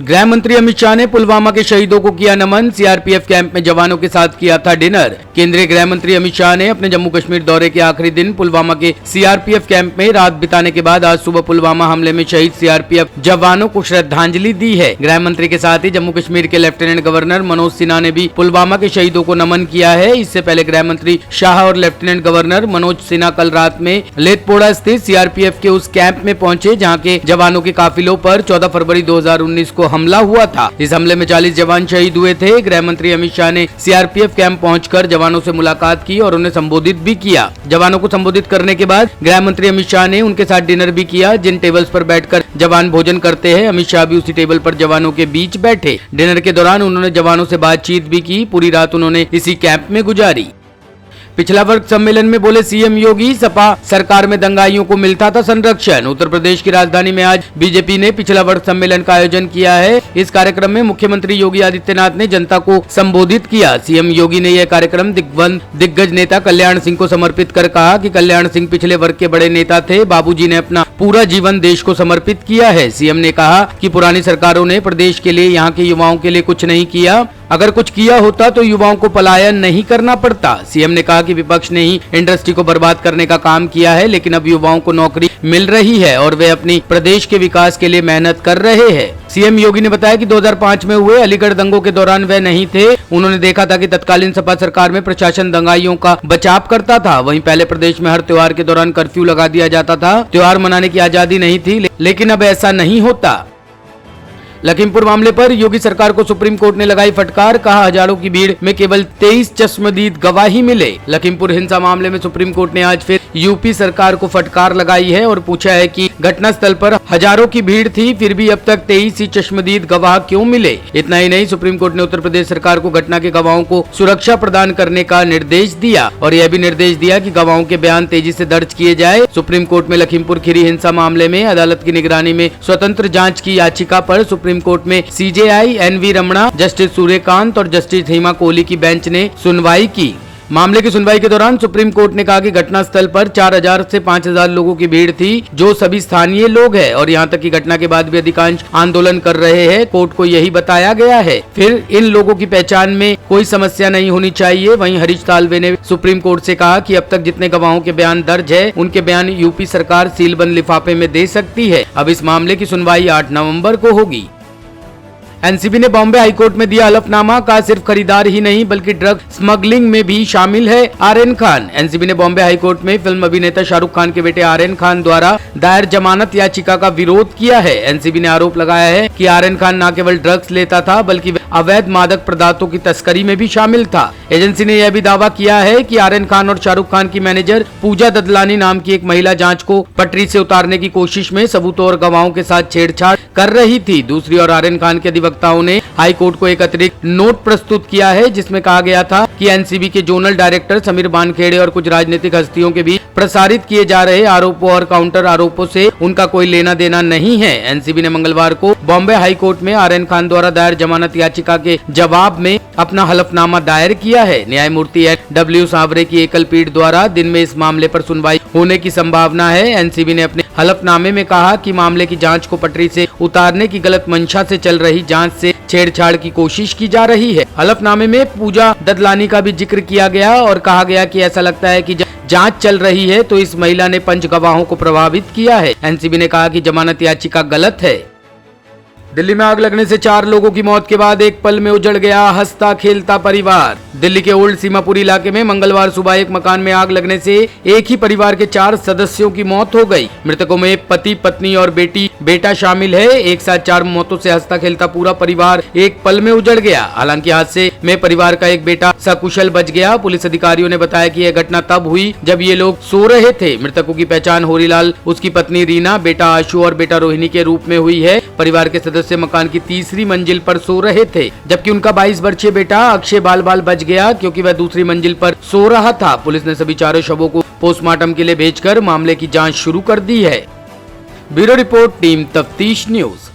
गृह मंत्री अमित शाह ने पुलवामा के शहीदों को किया नमन। सीआरपीएफ कैंप में जवानों के साथ किया था डिनर। केंद्रीय गृह मंत्री अमित शाह ने अपने जम्मू कश्मीर दौरे के आखिरी दिन पुलवामा के सीआरपीएफ कैंप में रात बिताने के बाद आज सुबह पुलवामा हमले में शहीद सीआरपीएफ जवानों को श्रद्धांजलि दी है। गृह मंत्री के साथ ही जम्मू कश्मीर के लेफ्टिनेंट गवर्नर मनोज सिन्हा ने भी पुलवामा के शहीदों को नमन किया है। इससे पहले गृह मंत्री शाह और लेफ्टिनेंट गवर्नर मनोज सिन्हा कल रात में लेथपोरा स्थित सीआरपीएफ के उस कैंप में पहुंचे जहां के जवानों के काफिलों पर 14 फरवरी 2019 को हमला हुआ था। इस हमले में 40 जवान शहीद हुए थे। गृह मंत्री अमित शाह ने सीआरपीएफ कैंप पहुंचकर जवानों से मुलाकात की और उन्हें संबोधित भी किया। जवानों को संबोधित करने के बाद गृह मंत्री अमित शाह ने उनके साथ डिनर भी किया। जिन टेबल्स पर बैठकर जवान भोजन करते हैं, अमित शाह भी उसी टेबल पर जवानों के बीच बैठे। डिनर के दौरान उन्होंने जवानों से बातचीत भी की। पूरी रात उन्होंने इसी कैंप में गुजारी। पिछला वर्ग सम्मेलन में बोले सीएम योगी, सपा सरकार में दंगाइयों को मिलता था संरक्षण। उत्तर प्रदेश की राजधानी में आज बीजेपी ने पिछला वर्ग सम्मेलन का आयोजन किया है। इस कार्यक्रम में मुख्यमंत्री योगी आदित्यनाथ ने जनता को संबोधित किया। सीएम योगी ने यह कार्यक्रम दिग्गज नेता कल्याण सिंह को समर्पित कर कहा कि कल्याण सिंह पिछले वर्ग के बड़े नेता थे। बाबूजी ने अपना पूरा जीवन देश को समर्पित किया है। सीएम ने कहा कि पुरानी सरकारों ने प्रदेश के लिए, यहाँ के युवाओं के लिए कुछ नहीं किया। अगर कुछ किया होता तो युवाओं को पलायन नहीं करना पड़ता। सीएम ने कहा कि विपक्ष ने ही इंडस्ट्री को बर्बाद करने का काम किया है, लेकिन अब युवाओं को नौकरी मिल रही है और वे अपनी प्रदेश के विकास के लिए मेहनत कर रहे हैं। सीएम योगी ने बताया कि 2005 में हुए अलीगढ़ दंगों के दौरान वे नहीं थे। उन्होंने देखा था कि तत्कालीन सपा सरकार में प्रशासन दंगाइयों का बचाव करता था। वहीं पहले प्रदेश में हर त्योहार के दौरान कर्फ्यू लगा दिया जाता था। त्योहार मनाने की आजादी नहीं थी, लेकिन अब ऐसा नहीं होता। लखीमपुर मामले पर योगी सरकार को सुप्रीम कोर्ट ने लगाई फटकार। कहा हजारों की भीड़ में केवल 23 चश्मदीद गवाही मिले। लखीमपुर हिंसा मामले में सुप्रीम कोर्ट ने आज फिर यूपी सरकार को फटकार लगाई है और पूछा है कि घटनास्थल पर हजारों की भीड़ थी, फिर भी अब तक 23 ही चश्मदीद गवाह क्यों मिले। इतना ही नहीं, सुप्रीम कोर्ट ने उत्तर प्रदेश सरकार को घटना के गवाहों को सुरक्षा प्रदान करने का निर्देश दिया और यह भी निर्देश दिया कि गवाहों के बयान तेजी से दर्ज किए जाए। सुप्रीम कोर्ट में लखीमपुर खीरी हिंसा मामले में अदालत की निगरानी में स्वतंत्र जाँच की याचिका पर सुप्रीम कोर्ट में CJI NV Ramana, justice Suryakant और जस्टिस हेमा कोहली की बेंच ने सुनवाई की। मामले की सुनवाई के दौरान सुप्रीम कोर्ट ने कहा कि घटनास्थल पर 4000 से 5000 लोगों की भीड़ थी, जो सभी स्थानीय लोग हैं और यहां तक कि घटना के बाद भी अधिकांश आंदोलन कर रहे हैं। कोर्ट को यही बताया गया है। फिर इन लोगों की पहचान में कोई समस्या नहीं होनी चाहिए। वहीं हरीश साल्वे ने सुप्रीम कोर्ट से कहा कि अब तक जितने गवाहों के बयान दर्ज है, उनके बयान यूपी सरकार सीलबंद लिफाफे में दे सकती है। अब इस मामले की सुनवाई 8 नवम्बर को होगी। एनसीबी ने बॉम्बे हाईकोर्ट में दिया हलफनामा। कहा सिर्फ खरीदार ही नहीं बल्कि ड्रग स्मगलिंग में भी शामिल है आर्यन खान। एनसीबी ने बॉम्बे हाईकोर्ट में फिल्म अभिनेता शाहरुख खान के बेटे आर्यन खान द्वारा दायर जमानत याचिका का विरोध किया है। एनसीबी ने आरोप लगाया है कि आर्यन खान न केवल ड्रग्स लेता था बल्कि अवैध मादक पदार्थों की तस्करी में भी शामिल था। एजेंसी ने यह भी दावा किया है कि आर्यन खान और शाहरुख खान की मैनेजर पूजा ददलानी नाम की एक महिला जांच को पटरी से उतारने की कोशिश में सबूतों और गवाहों के साथ छेड़छाड़ कर रही थी। दूसरी ओर आर्यन खान के वक्ताओं ने हाई कोर्ट को एक अतिरिक्त नोट प्रस्तुत किया है, जिसमें कहा गया था कि एनसीबी के जोनल डायरेक्टर समीर वानखेड़े और कुछ राजनीतिक हस्तियों के बीच प्रसारित किए जा रहे आरोपों और काउंटर आरोपों से उनका कोई लेना देना नहीं है। एनसीबी ने मंगलवार को बॉम्बे हाई कोर्ट में आर्यन खान द्वारा दायर जमानत याचिका के जवाब में अपना हलफनामा दायर किया है। न्यायमूर्ति डब्ल्यू सावरे की एकल पीठ द्वारा दिन में इस मामले पर सुनवाई होने की संभावना है। एनसीबी ने अपने हलफनामे में कहा कि मामले की जांच को पटरी से उतारने की गलत मंशा से चल रही जांच से छेड़छाड़ की कोशिश की जा रही है। हलफनामे में पूजा ददलानी का भी जिक्र किया गया और कहा गया कि ऐसा लगता है कि जांच चल रही है तो इस महिला ने 5 गवाहों को प्रभावित किया है। एनसीबी ने कहा कि जमानत याचिका गलत है। दिल्ली में आग लगने से 4 लोगों की मौत के बाद एक पल में उजड़ गया हंसता खेलता परिवार। दिल्ली के ओल्ड सीमापुर इलाके में मंगलवार सुबह एक मकान में आग लगने से एक ही परिवार के 4 सदस्यों की मौत हो गई। मृतकों में पति, पत्नी और बेटा शामिल है। एक साथ 4 मौतों से हंसता खेलता पूरा परिवार एक पल में उजड़ गया। हालांकि हादसे में परिवार का एक बेटा सकुशल बच गया। पुलिस अधिकारियों ने बताया कि यह घटना तब हुई जब ये लोग सो रहे थे। मृतकों की पहचान होरीलाल, उसकी पत्नी रीना, बेटा आशु और बेटा रोहिणी के रूप में हुई है। परिवार के सदस्य मकान की 3री मंजिल पर सो रहे थे, जबकि उनका 22 वर्षीय बेटा अक्षय बाल बच गया क्योंकि वह दूसरी मंजिल पर सो रहा था। पुलिस ने सभी 4 शवों को पोस्टमार्टम के लिए भेजकर मामले की जांच शुरू कर दी है। ब्यूरो रिपोर्ट, टीम तफ्तीश न्यूज।